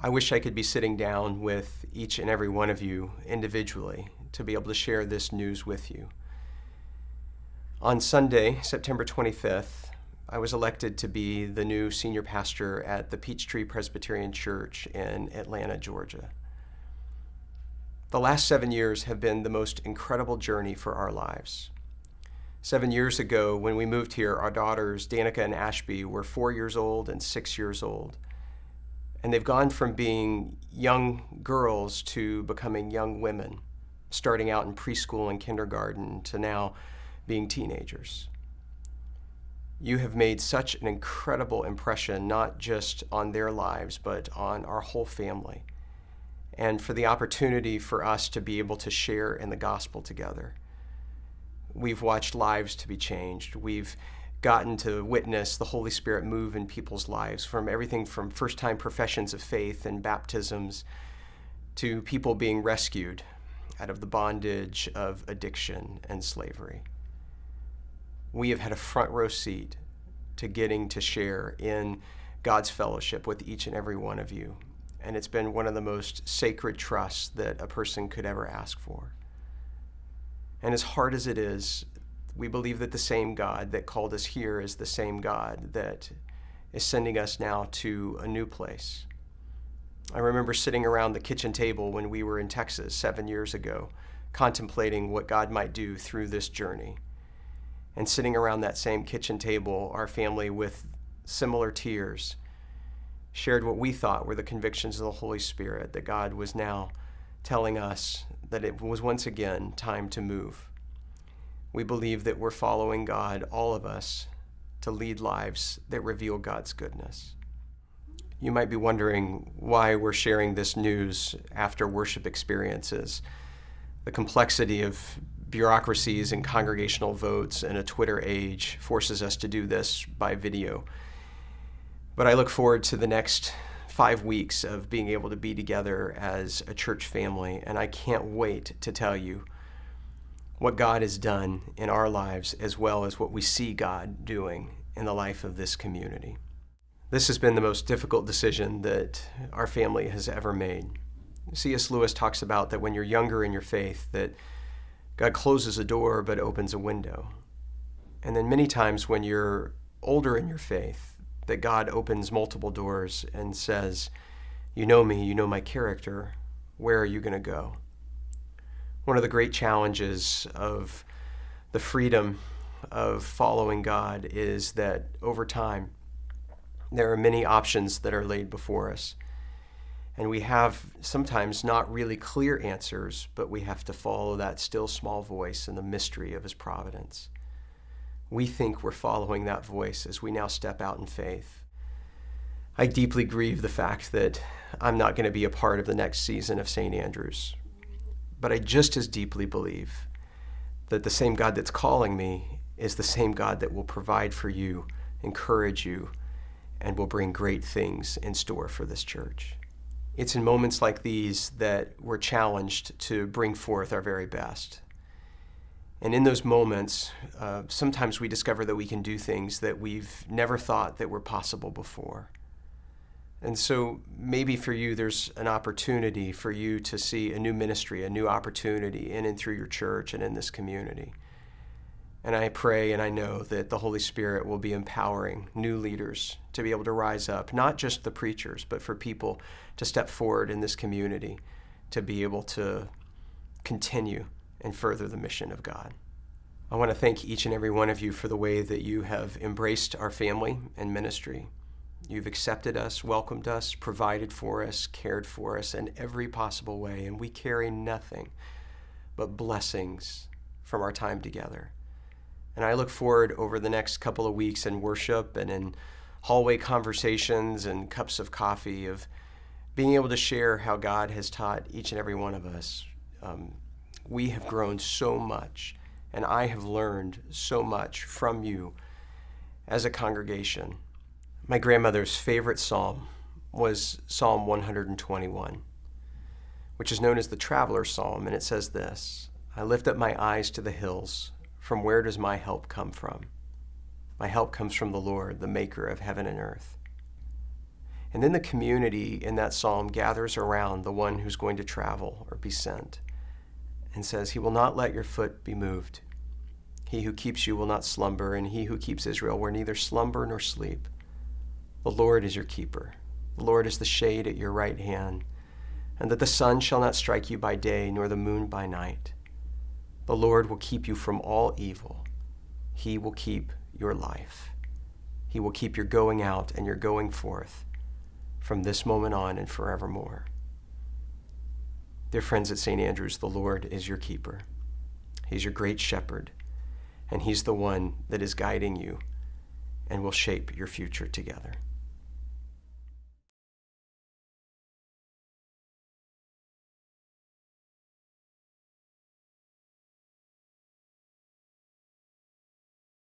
I wish I could be sitting down with each and every one of you individually to be able to share this news with you. On Sunday, September 25th, I was elected to be the new senior pastor at the Peachtree Presbyterian Church in Atlanta, Georgia. The last 7 years have been the most incredible journey for our lives. 7 years ago, when we moved here, our daughters, Danica and Ashby, were 4 years old and 6 years old. And they've gone from being young girls to becoming young women, starting out in preschool and kindergarten to now being teenagers. You have made such an incredible impression, not just on their lives, but on our whole family. And for the opportunity for us to be able to share in the gospel together. We've watched lives to be changed. We've gotten to witness the Holy Spirit move in people's lives, from everything from first-time professions of faith and baptisms to people being rescued out of the bondage of addiction and slavery. We have had a front row seat to getting to share in God's fellowship with each and every one of you. And it's been one of the most sacred trusts that a person could ever ask for. And as hard as it is, we believe that the same God that called us here is the same God that is sending us now to a new place. I remember sitting around the kitchen table when we were in Texas 7 years ago, contemplating what God might do through this journey. And sitting around that same kitchen table, our family with similar tears shared what we thought were the convictions of the Holy Spirit, that God was now telling us that it was once again time to move. We believe that we're following God, all of us, to lead lives that reveal God's goodness. You might be wondering why we're sharing this news after worship experiences. The complexity of bureaucracies and congregational votes and a Twitter age forces us to do this by video. But I look forward to the next 5 weeks of being able to be together as a church family, and I can't wait to tell you what God has done in our lives as well as what we see God doing in the life of this community. This has been the most difficult decision that our family has ever made. C.S. Lewis talks about that when you're younger in your faith, that God closes a door but opens a window. And then many times when you're older in your faith, that God opens multiple doors and says, you know me, you know my character, where are you going to go? One of the great challenges of the freedom of following God is that over time, there are many options that are laid before us. And we have sometimes not really clear answers, but we have to follow that still small voice and the mystery of his providence. We think we're following that voice as we now step out in faith. I deeply grieve the fact that I'm not going to be a part of the next season of St. Andrews. But I just as deeply believe that the same God that's calling me is the same God that will provide for you, encourage you, and will bring great things in store for this church. It's in moments like these that we're challenged to bring forth our very best. And in those moments, sometimes we discover that we can do things that we've never thought that were possible before. And so maybe for you, there's an opportunity for you to see a new ministry, a new opportunity in and through your church and in this community. And I pray and I know that the Holy Spirit will be empowering new leaders to be able to rise up, not just the preachers, but for people to step forward in this community to be able to continue and further the mission of God. I want to thank each and every one of you for the way that you have embraced our family and ministry. You've accepted us, welcomed us, provided for us, cared for us in every possible way, and we carry nothing but blessings from our time together. And I look forward over the next couple of weeks in worship and in hallway conversations and cups of coffee of being able to share how God has taught each and every one of us. We have grown so much, and I have learned so much from you as a congregation. My grandmother's favorite psalm was Psalm 121, which is known as the Traveler's Psalm, and it says this: I lift up my eyes to the hills. From where does my help come from? My help comes from the Lord, the maker of heaven and earth. And then the community in that psalm gathers around the one who's going to travel or be sent and says, he will not let your foot be moved. He who keeps you will not slumber, and he who keeps Israel will neither slumber nor sleep. The Lord is your keeper. The Lord is the shade at your right hand, and that the sun shall not strike you by day, nor the moon by night. The Lord will keep you from all evil. He will keep your life. He will keep your going out and your going forth from this moment on and forevermore. Dear friends at St. Andrew's, the Lord is your keeper. He's your great shepherd, and he's the one that is guiding you and will shape your future together.